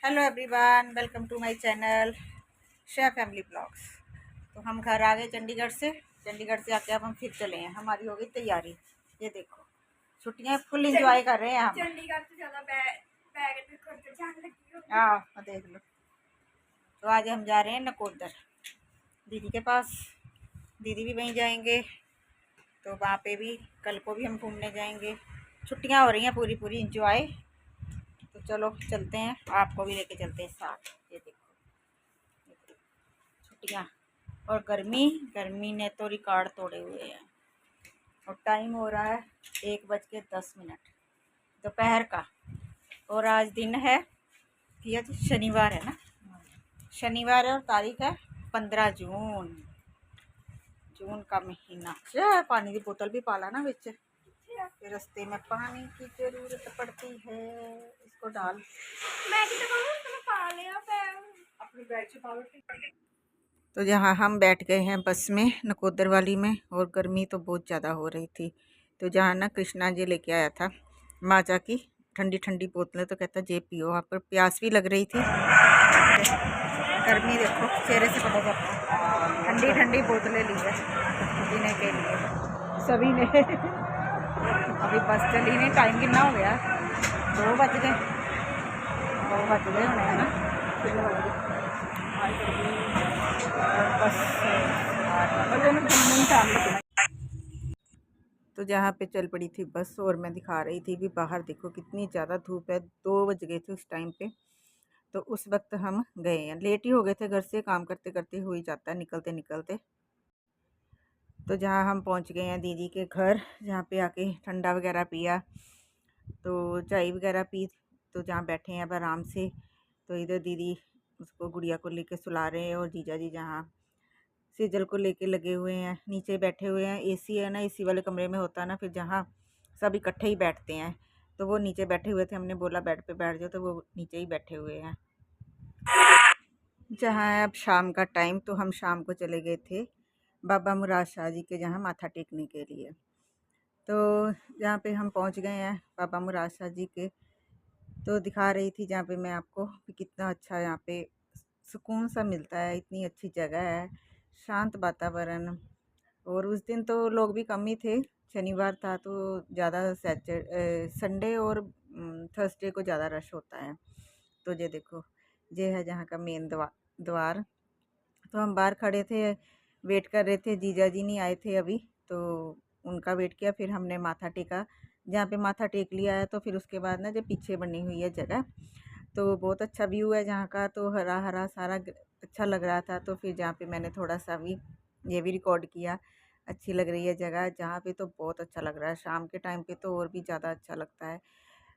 Hello everyone, welcome to my channel share family blogs. तो हम घर आ गए चंडीगढ़ से आके अब हम फिर चले हैं। हमारी हो गई तैयारी। ये देखो, छुट्टियां फुल एंजॉय कर रहे हैं हम। चंडीगढ़ से ज़्यादा बैग करके जाने लगी हो। हाँ, देख लो। तो आज हम जा रहे हैं नकोदर दीदी के पास। दीदी भी वहीं जाएंगे, तो वहाँ पे भी कल को भी हम घूमने जाएंगे। छुट्टियां हो रही हैं पूरी पूरी एंजॉय। तो चलो चलते हैं, आपको भी लेके चलते हैं साथ। ये देखो छुट्टियाँ और गर्मी गर्मी ने तो रिकॉर्ड तोड़े हुए हैं। और टाइम हो रहा है 1:10 दोपहर का। और आज दिन है कि आज शनिवार है ना, शनिवार है और तारीख है 15 जून। जून का महीना। पानी की बोतल भी पाला ना बिच, रास्ते में पानी की जरूरत पड़ती है। इसको डाल, मैं अपनी बैग से। तो जहाँ हम बैठ गए हैं बस में, नकोदर वाली में, और गर्मी तो बहुत ज़्यादा हो रही थी। तो जहाँ ना कृष्णा जी लेके आया था माजा की ठंडी ठंडी बोतलें, तो कहता जे पियो। वहाँ पर प्यास भी लग रही थी। गर्मी देखो चेहरे से पता चलता है। ठंडी ठंडी बोतलें ली है पीने के लिए सभी ने। अभी बस चली नहीं, टाइम कितना हो गया, 2 बज गए होने हैं ना। तो जहाँ पे चल पड़ी थी बस, और मैं दिखा रही थी भी बाहर देखो कितनी ज़्यादा धूप है। 2 बज गए थे उस टाइम पे। तो उस वक्त हम गए हैं, लेट ही हो गए थे, घर से काम करते करते हो ही जाता है निकलते निकलते। तो जहाँ हम पहुँच गए हैं दीदी के घर, जहाँ पे आके ठंडा वगैरह पिया, तो चाय वगैरह पी। तो जहाँ बैठे हैं अब आराम से। तो इधर दीदी उसको गुड़िया को लेके सुला रहे हैं, और जीजा जी जहाँ सेजल को लेके लगे हुए हैं, नीचे बैठे हुए हैं। एसी है ना, एसी वाले कमरे में होता है ना फिर जहाँ सब इकट्ठे ही बैठते हैं। तो वो नीचे बैठे हुए थे, हमने बोला बेड पे बैठ जाओ, तो वो नीचे ही बैठे हुए हैं। जहाँ है अब शाम का टाइम, तो हम शाम को चले गए थे बाबा मुराद शाह जी के जहाँ माथा टेकने के लिए। तो जहाँ पे हम पहुँच गए हैं बाबा मुराद शाह जी के, तो दिखा रही थी जहाँ पे मैं आपको कि कितना अच्छा यहाँ पे सुकून सा मिलता है। इतनी अच्छी जगह है, शांत वातावरण। और उस दिन तो लोग भी कम ही थे, शनिवार था तो ज़्यादा संडे और थर्सडे को ज़्यादा रश होता है। तो ये देखो, ये है जहाँ का मेन द्वार। तो हम बाहर खड़े थे, वेट कर रहे थे, जीजा जी नहीं आए थे अभी, तो उनका वेट किया। फिर हमने माथा टेका, जहाँ पे माथा टेक लिया है। तो फिर उसके बाद ना जो पीछे बनी हुई है जगह, तो बहुत अच्छा व्यू है जहाँ का, तो हरा हरा सारा अच्छा लग रहा था। तो फिर जहाँ पे मैंने थोड़ा सा भी ये भी रिकॉर्ड किया। अच्छी लग रही है जगह जहाँ पे, तो बहुत अच्छा लग रहा है। शाम के टाइम पे तो और भी ज़्यादा अच्छा लगता है।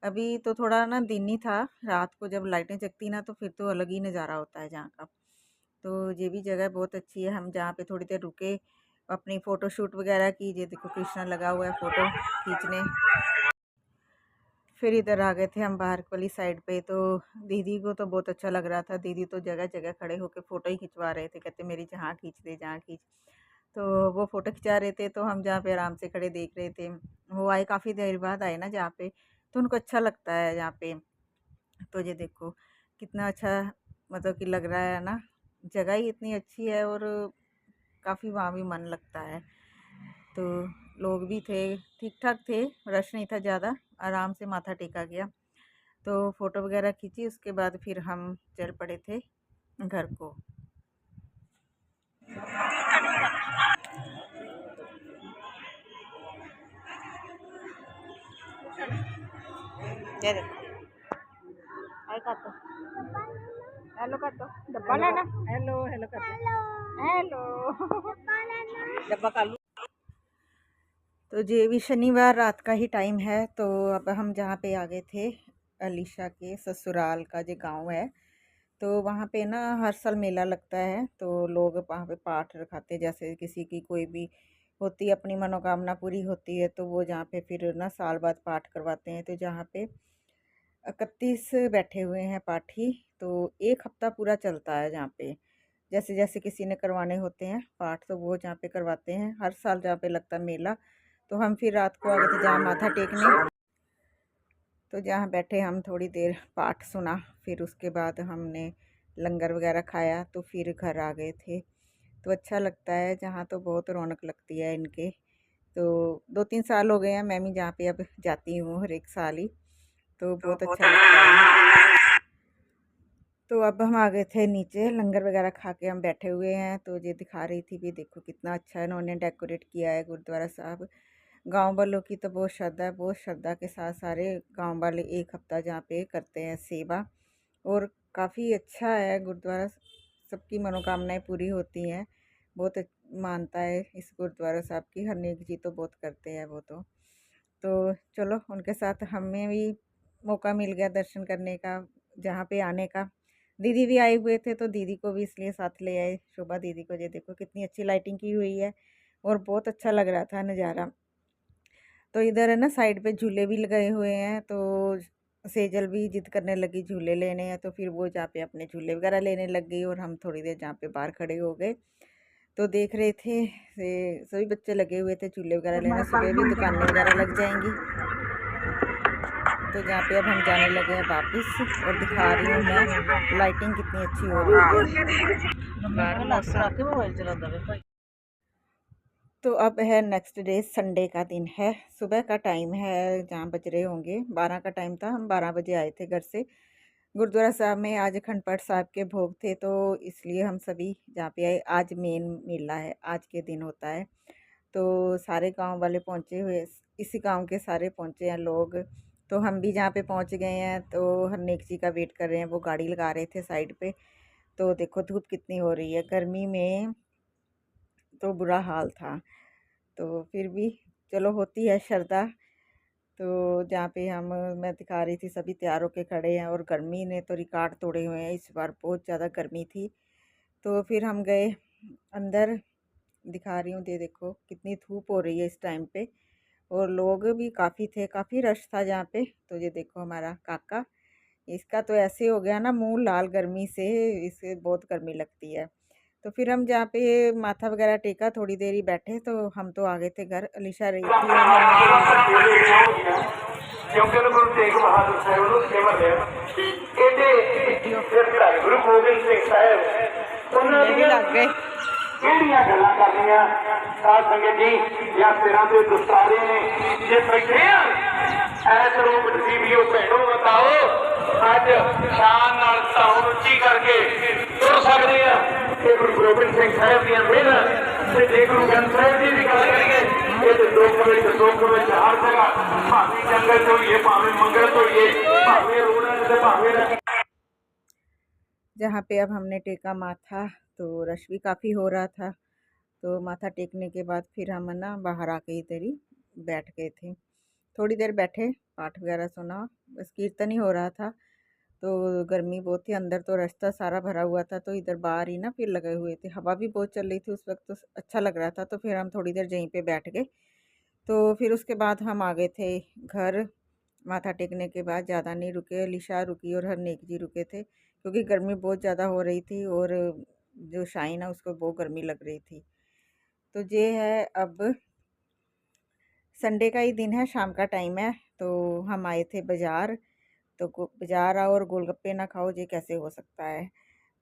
अभी तो थोड़ा ना दिन ही था, रात को जब लाइटें जगती ना, तो फिर तो अलग ही नज़ारा होता है जहाँ का। तो ये भी जगह बहुत अच्छी है। हम जहाँ पे थोड़ी देर रुके, अपनी फ़ोटो शूट वगैरह की। ये देखो कृष्णा लगा हुआ है फ़ोटो खींचने। फिर इधर आ गए थे हम बाहर वाली साइड पे। तो दीदी को तो बहुत अच्छा लग रहा था, दीदी तो जगह जगह खड़े होकर फ़ोटो ही खिंचवा रहे थे, कहते मेरी जहाँ खींच दे, जहाँ खींच। तो वो फ़ोटो खिंचा रहे थे, तो हम जहाँ पे आराम से खड़े देख रहे थे। वो आए, काफ़ी देर बाद आए ना जहाँ पे, तो उनको अच्छा लगता है जहाँ पे। तो ये देखो कितना अच्छा, मतलब कि लग रहा है ना, जगह ही इतनी अच्छी है, और काफ़ी वहाँ भी मन लगता है। तो लोग भी थे, ठीक ठाक थे, रश नहीं था ज़्यादा, आराम से माथा टेका गया। तो फ़ोटो वगैरह खींची, उसके बाद फिर हम चल पड़े थे घर को। ये देखो, आई कर दो, हेलो कर दो, डब्बा लेना, हेलो हेलो कर दो, हेलो डब्बा कर लो। तो ये भी शनिवार रात का ही टाइम है। तो अब हम जहाँ पे आ गए थे, अलीशा के ससुराल का जो गांव है, तो वहाँ पे ना हर साल मेला लगता है। तो लोग वहाँ पे पाठ रखाते, जैसे किसी की कोई भी होती है, अपनी मनोकामना पूरी होती है, तो वो जहाँ पे फिर ना साल बाद पाठ करवाते हैं। तो जहाँ पे 31 बैठे हुए हैं पाठी। तो 1 हफ्ता पूरा चलता है जहाँ पे, जैसे जैसे किसी ने करवाने होते हैं पाठ, तो वो जहाँ पे करवाते हैं। हर साल जहाँ पे लगता है मेला। तो हम फिर रात को आ गए थे जहाँ माथा टेकने। तो जहाँ बैठे हम थोड़ी देर पाठ सुना, फिर उसके बाद हमने लंगर वगैरह खाया तो फिर घर आ गए थे। तो अच्छा लगता है, जहाँ तो बहुत रौनक लगती है इनके। तो 2-3 साल हो गए हैं मैं भी जहाँ पे अब जाती हूँ हर एक साल ही, तो बहुत अच्छा लगता है। तो अब हम आ गए थे नीचे, लंगर वगैरह खा के हम बैठे हुए हैं। तो ये दिखा रही थी भी, देखो कितना अच्छा इन्होंने डेकोरेट किया है गुरुद्वारा साहब। गांव वालों की तो बहुत श्रद्धा है, बहुत श्रद्धा के साथ सारे गांव वाले एक हफ्ता जहाँ पे करते हैं सेवा। और काफ़ी अच्छा है गुरुद्वारा, सबकी मनोकामनाएं पूरी होती हैं। बहुत मानता है इस गुरुद्वारा साहब की, हरनेक जी तो बहुत करते हैं वो तो चलो उनके साथ हमें भी मौका मिल गया दर्शन करने का, जहाँ पे आने का। दीदी भी आए हुए थे तो दीदी को भी इसलिए साथ ले आए, शोभा दीदी को। ये देखो कितनी अच्छी लाइटिंग की हुई है और बहुत अच्छा लग रहा था नज़ारा। तो इधर है ना साइड पे झूले भी लगाए हुए हैं, तो सेजल भी जिद करने लगी झूले लेने हैं, तो फिर वो जहाँ पे अपने झूले वगैरह लेने लग गई और हम थोड़ी देर जहाँ पे बाहर खड़े हो गए तो देख रहे थे। सभी बच्चे लगे हुए थे झूले वगैरह लेने, सुबह भी दुकानें वगैरह लग जाएंगी। तो जहाँ पे अब हम जाने लगे हैं वापस, और दिखा रही हूँ मैं लाइटिंग कितनी अच्छी हो रही है। तो अब है नेक्स्ट डे, संडे का दिन है, सुबह का टाइम है, जहाँ बज रहे होंगे 12 का टाइम था। हम 12 बजे आए थे घर से। गुरुद्वारा साहब में आज अखंड पाठ साहब के भोग थे, तो इसलिए हम सभी जहाँ पे आए। आज मेन मेला है, आज के दिन होता है। तो सारे गांव वाले पहुँचे हुए, इसी गांव के सारे पहुँचे हैं लोग। तो हम भी जहाँ पे पहुँच गए हैं, तो हरनेक जी का वेट कर रहे हैं। वो गाड़ी लगा रहे थे साइड पे। तो देखो धूप कितनी हो रही है, गर्मी में तो बुरा हाल था। तो फिर भी चलो, होती है श्रद्धा। तो जहाँ पे हम, मैं दिखा रही थी, सभी तैयार होके खड़े हैं और गर्मी ने तो रिकॉर्ड तोड़े हुए हैं। इस बार बहुत ज़्यादा गर्मी थी। तो फिर हम गए अंदर, दिखा रही हूँ, ये देखो कितनी धूप हो रही है इस टाइम पे। और लोग भी काफ़ी थे, काफ़ी रश था जहाँ पे। तो ये देखो हमारा काका, इसका तो ऐसे हो गया ना मुंह लाल गर्मी से, इसे बहुत गर्मी लगती है। तो फिर हम जहाँ पे माथा वगैरह टेका, थोड़ी देर ही बैठे, तो हम तो आ गए थे घर। अलीशा रही थी और क्योंकि गुरु तेग बहादुर साहब ਨੂੰ ਸਿਮਰ ਲਿਆ ਇਹਦੇ ਫਿਰ ਭਾਈ ਗੁਰੂ ਗੋਬਿੰਦ ਸਿੰਘ ਸਾਹਿਬ ਉਹਨਾਂ ਦੀਆਂ लग गए। ਕਿਹੜੀਆਂ ਗੱਲਾਂ ਕਰਨੀਆਂ ਸਾਧ ਸੰਗਤ ਜੀ ਜਾਂ ਸਿਰਾਂ ਤੇ ਦਸਤਾਰੇ ਨੇ ਜੇ ਬੈਠੇ ਆ ਐਸ ਰੂਪ ਜੀਵਿਓ ਭੈਣੋ ਬਤਾਓ ਅੱਜ ਸ਼ਾਨ ਨਾਲ ਧੌਣ ਉੱਚੀ ਕਰਕੇ ਤੁਰ ਸਕਦੇ ਆ ਕਿ ਗੁਰੂ ਗੋਬਿੰਦ ਸਿੰਘ ਸਾਹਿਬ ਦੀਆਂ ਮਿਹਰਾਂ ਤੇ ਜੇ ਗੁਰੂ ਗ੍ਰੰਥ ਸਾਹਿਬ ਜੀ ਦੀ ਗੱਲ ਕਰੀਏ ਇਹ ਤੇ ਦੁੱਖ ਵਿੱਚ ਹਰ ਜਗ੍ਹਾ ਭਾਵੇਂ ਜੰਗਲ ਚ ਹੋਈਏ ਭਾਵੇਂ ਮੰਗਲ ਚ ਹੋਈਏ ਭਾਵੇਂ ਰੋੜਾਂ ਚ ਤੇ ਭਾਵੇਂ जहाँ पे अब हमने टेका माथा, तो रश भी काफ़ी हो रहा था। तो माथा टेकने के बाद फिर हम ना बाहर आके इधर ही बैठ गए थे। थोड़ी देर बैठे, पाठ वगैरह सुना, बस कीर्तन ही हो रहा था। तो गर्मी बहुत थी, अंदर तो रास्ता सारा भरा हुआ था, तो इधर बाहर ही ना फिर लगे हुए थे। हवा भी बहुत चल रही थी उस वक्त, तो अच्छा लग रहा था। तो फिर हम थोड़ी देर यहीं पे बैठ गए। तो फिर उसके बाद हम आ गए थे घर। माथा टेकने के बाद ज़्यादा नहीं रुके, अलीशा रुकी और हरनेक जी रुके थे, क्योंकि गर्मी बहुत ज़्यादा हो रही थी और जो शाइन है उसको बहुत गर्मी लग रही थी। तो ये है, अब संडे का ही दिन है, शाम का टाइम है। तो हम आए थे बाज़ार। तो बाज़ार आओ और गोलगप्पे ना खाओ, ये कैसे हो सकता है।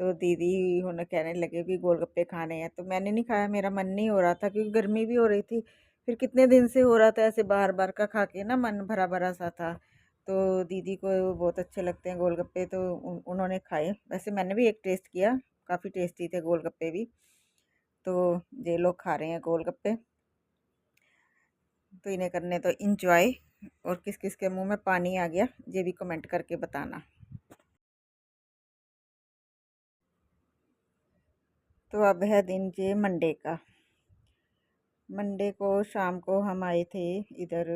तो दीदी उन्हें कहने लगे भी गोलगप्पे खाने हैं, तो मैंने नहीं खाया, मेरा मन नहीं हो रहा था, क्योंकि गर्मी भी हो रही थी। फिर कितने दिन से हो रहा था ऐसे बार बार का खा के ना, मन भरा भरा सा था। तो दीदी को बहुत अच्छे लगते हैं गोलगप्पे, तो उन्होंने खाए। वैसे मैंने भी एक टेस्ट किया, काफ़ी टेस्टी थे गोलगप्पे भी। तो ये लोग खा रहे हैं गोलगप्पे, तो इन्हें करने तो इंजॉय। और किस किस के मुंह में पानी आ गया, ये भी कमेंट करके बताना। तो अब है दिन जे मंडे का। मंडे को शाम को हम आए थे इधर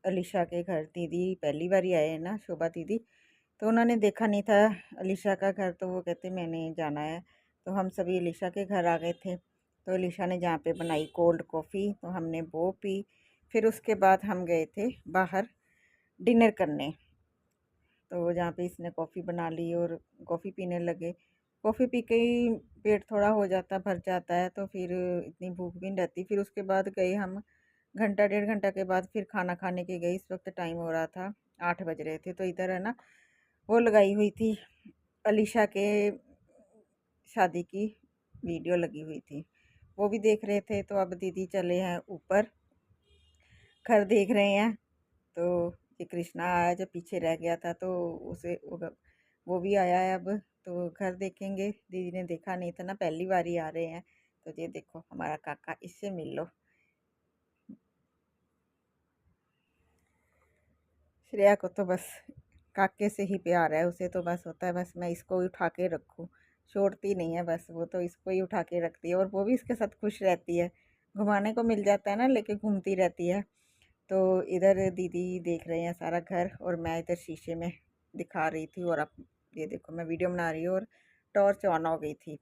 अलीशा के घर। दीदी पहली बार ही आए हैं ना, शोभा दीदी। तो उन्होंने देखा नहीं था अलीशा का घर, तो वो कहते मैंने जाना है। तो हम सभी अलीशा के घर आ गए थे। तो अलीशा ने जहाँ पे बनाई कोल्ड कॉफ़ी, तो हमने वो पी। फिर उसके बाद हम गए थे बाहर डिनर करने। तो जहाँ पे इसने कॉफ़ी बना ली और कॉफ़ी पीने लगे। कॉफ़ी पी के ही पेट थोड़ा हो जाता, भर जाता है, तो फिर इतनी भूख भी नहीं रहती। फिर उसके बाद गए हम, घंटा 1.5 घंटा के बाद फिर खाना खाने के गए। इस वक्त टाइम हो रहा था 8 बज रहे थे। तो इधर है ना वो लगाई हुई थी, अलीशा के शादी की वीडियो लगी हुई थी, वो भी देख रहे थे। तो अब दीदी चले हैं ऊपर, घर देख रहे हैं। तो ये कृष्णा आया जो पीछे रह गया था, तो उसे वो भी आया है अब। तो घर देखेंगे, दीदी ने देखा नहीं था ना, पहली बार ही आ रहे हैं। तो ये देखो हमारा काका, इससे मिल लो। श्रेया को तो बस काके से ही प्यार है, उसे तो बस होता है बस मैं इसको ही उठा के रखूँ, छोड़ती नहीं है बस, वो तो इसको ही उठा के रखती है। और वो भी इसके साथ खुश रहती है, घुमाने को मिल जाता है ना, लेके घूमती रहती है। तो इधर दीदी देख रहे हैं सारा घर, और मैं इधर शीशे में दिखा रही थी। और अब ये देखो मैं वीडियो बना रही हूँ और टॉर्च ऑन हो गई थी।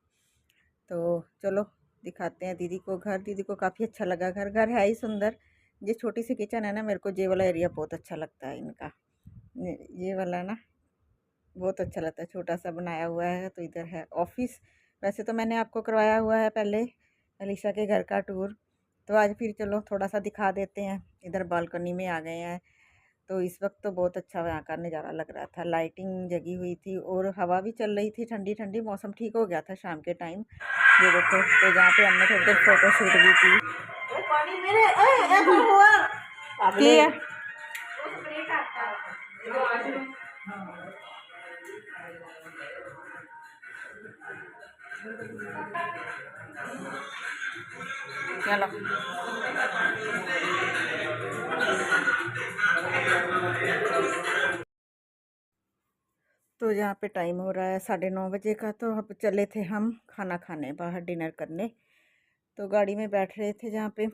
तो चलो दिखाते हैं दीदी को घर। दीदी को काफ़ी अच्छा लगा घर, घर है ही सुंदर। ये छोटी सी किचन है ना, मेरे को ये वाला एरिया बहुत अच्छा लगता है इनका, ये वाला ना बहुत अच्छा लगता है, छोटा सा बनाया हुआ है। तो इधर है ऑफिस। वैसे तो मैंने आपको करवाया हुआ है पहले अलीशा के घर का टूर, तो आज फिर चलो थोड़ा सा दिखा देते हैं। इधर बालकनी में आ गए हैं। तो इस वक्त तो बहुत अच्छा यहाँ का नज़ारा लग रहा था, लाइटिंग जगी हुई थी और हवा भी चल रही थी, ठंडी ठंडी, मौसम ठीक हो गया था शाम के टाइम। ये देखो, तो जहाँ पे हमने थोड़ी देर फोटो शूट भी की। की है चलो। तो यहाँ पे टाइम हो रहा है 9:30 बजे का। तो अब चले थे हम खाना खाने बाहर, डिनर करने। तो गाड़ी में बैठ रहे थे जहाँ पे,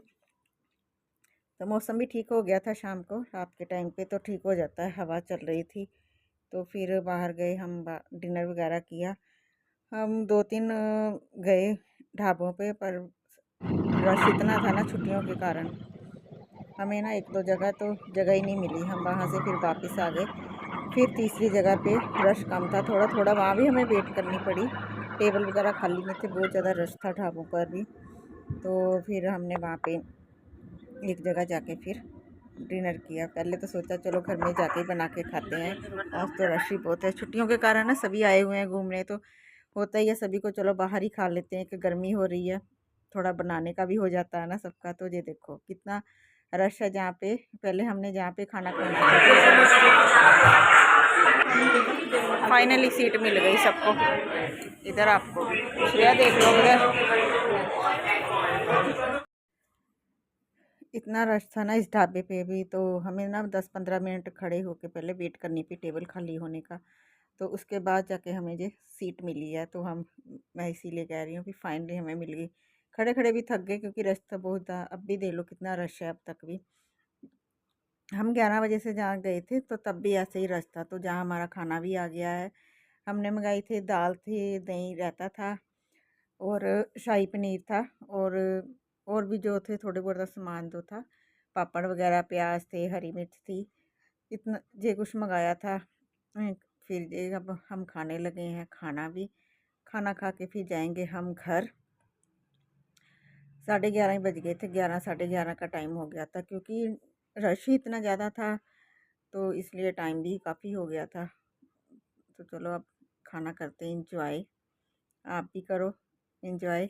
तो मौसम भी ठीक हो गया था शाम को, रात के टाइम पे तो ठीक हो जाता है, हवा चल रही थी। तो फिर बाहर गए हम, डिनर वगैरह किया। हम 2-3 गए ढाबों पे, पर रश इतना था ना छुट्टियों के कारण, हमें ना 1-2 जगह तो जगह ही नहीं मिली। हम वहाँ से फिर वापस आ गए। फिर तीसरी जगह पे रश कम था, थोड़ा थोड़ा, वहाँ भी हमें वेट करनी पड़ी, टेबल वगैरह खाली नहीं थे, बहुत ज़्यादा रश था ढाबों पर भी। तो फिर हमने वहाँ पे एक जगह जाके फिर डिनर किया। पहले तो सोचा चलो घर में जाके बना के खाते हैं, आज तो रश ही बहुत है, छुट्टियों के कारण ना सभी आए हुए हैं घूमने। तो होता ही है सभी को, चलो बाहर ही खा लेते हैं कि गर्मी हो रही है, थोड़ा बनाने का भी हो जाता है ना सबका। तो ये देखो कितना रश है जहाँ पे, पहले हमने जहाँ पे खाना खाना था, फाइनली सीट मिल गई सबको। इधर आपको श्रेया देख लो, उधर इतना रश था ना इस ढाबे पे भी। तो हमें ना 10-15 मिनट खड़े होके पहले वेट करनी पड़ी टेबल खाली होने का, तो उसके बाद जाके हमें ये सीट मिली है। तो मैं इसीलिए कह रही हूँ कि फाइनली हमें मिल गई। खड़े खड़े भी थक गए क्योंकि रश था बहुत था, अब भी देख लो कितना रश है अब तक भी। हम 11 बजे से जहाँ गए थे तो तब भी ऐसे ही रश था। तो जहाँ हमारा खाना भी आ गया है, हमने मंगाई थी दाल थी, दही रायता था और शाही पनीर था, और भी जो थे थोड़े बहुत सामान जो था, पापड़ वगैरह, प्याज थे, हरी मिर्च थी, इतना ये कुछ मंगाया था। फिर ये अब हम खाने लगे हैं, खाना भी, खाना खा के फिर जाएंगे हम घर। 11:30 बज गए थे, 11 11:30 का टाइम हो गया था, क्योंकि रश ही इतना ज़्यादा था, तो इसलिए टाइम भी काफ़ी हो गया था। तो चलो अब खाना करते हैं इंजॉय, आप भी करो इंजॉय।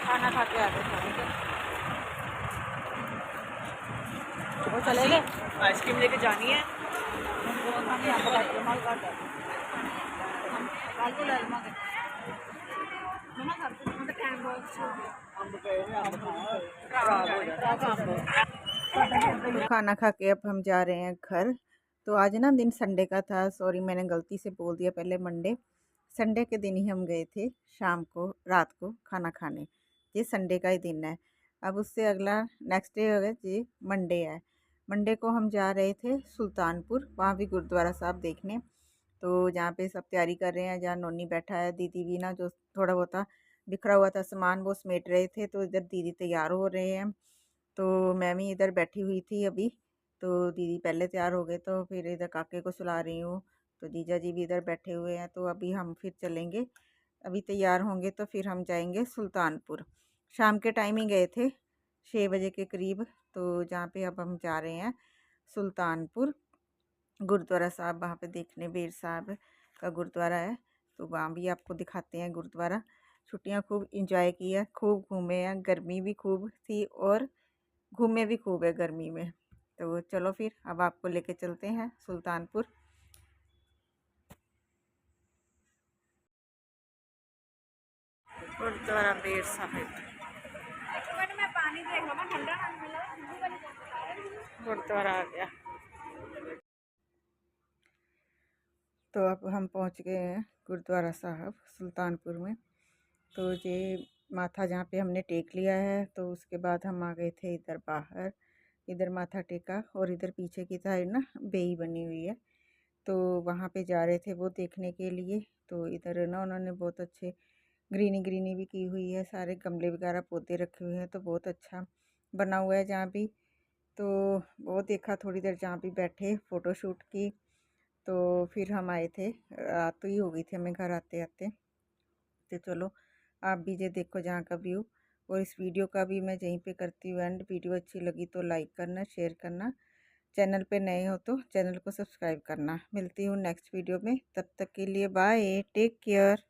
खाना खा के आ गए, वो चले गए, आइसक्रीम लेके जानी है। टाइम बॉक्स तो खाना खा के अब हम जा रहे हैं घर। तो आज ना दिन संडे का था, सॉरी मैंने गलती से बोल दिया पहले मंडे। संडे के दिन ही हम गए थे शाम को, रात को खाना खाने। ये संडे का ही दिन है। अब उससे अगला नेक्स्ट डे होगा जी, मंडे है। मंडे को हम जा रहे थे सुल्तानपुर, वहाँ भी गुरुद्वारा साहब देखने। तो जहाँ पे सब तैयारी कर रहे हैं, जहाँ नोनी बैठा है, दीदी भी ना जो थोड़ा बहुत बिखरा हुआ था सामान वो समेट रहे थे। तो इधर दीदी तैयार हो रहे हैं, तो मैं भी इधर बैठी हुई थी अभी। तो दीदी पहले तैयार हो गए, तो फिर इधर काके को सुला रही हूँ। तो जीजा जी भी इधर बैठे हुए हैं। तो अभी हम फिर चलेंगे, अभी तैयार होंगे तो फिर हम जाएंगे सुल्तानपुर। शाम के टाइम ही गए थे, 6 बजे के करीब। तो जहाँ पे अब हम जा रहे हैं सुल्तानपुर गुरुद्वारा साहब, वहाँ पे देखने बेर साहब का गुरुद्वारा है। तो वहाँ भी आपको दिखाते हैं गुरुद्वारा। छुट्टियाँ खूब इंजॉय की है, खूब घूमे हैं, गर्मी भी खूब थी और घूमे भी खूब है गर्मी में। तो चलो फिर अब आपको लेके चलते हैं सुल्तानपुर। गुरुद्वारा बेर साहिब, गुरुद्वारा आ गया। तो अब हम पहुंच गए हैं गुरुद्वारा साहब सुल्तानपुर में। तो ये माथा जहाँ पे हमने टेक लिया है, तो उसके बाद हम आ गए थे इधर बाहर। इधर माथा टेका और इधर पीछे की साइड ना बेई बनी हुई है, तो वहाँ पे जा रहे थे वो देखने के लिए। तो इधर ना उन्होंने बहुत अच्छे ग्रीनी ग्रीनी भी की हुई है, सारे गमले वगैरह पौधे रखे हुए हैं। तो बहुत अच्छा बना हुआ है जहाँ भी। तो वो देखा थोड़ी देर, जहाँ भी बैठे फ़ोटो शूट की। तो फिर हम आए थे, रात तो ही हो गई थी हमें घर आते आते। तो चलो आप भी ये देखो जहाँ का व्यू। और इस वीडियो का भी मैं यहीं पे करती हूँ एंड। वीडियो अच्छी लगी तो लाइक करना, शेयर करना। चैनल पे नए हो तो चैनल को सब्सक्राइब करना। मिलती हूँ नेक्स्ट वीडियो में, तब तक के लिए बाय, टेक केयर।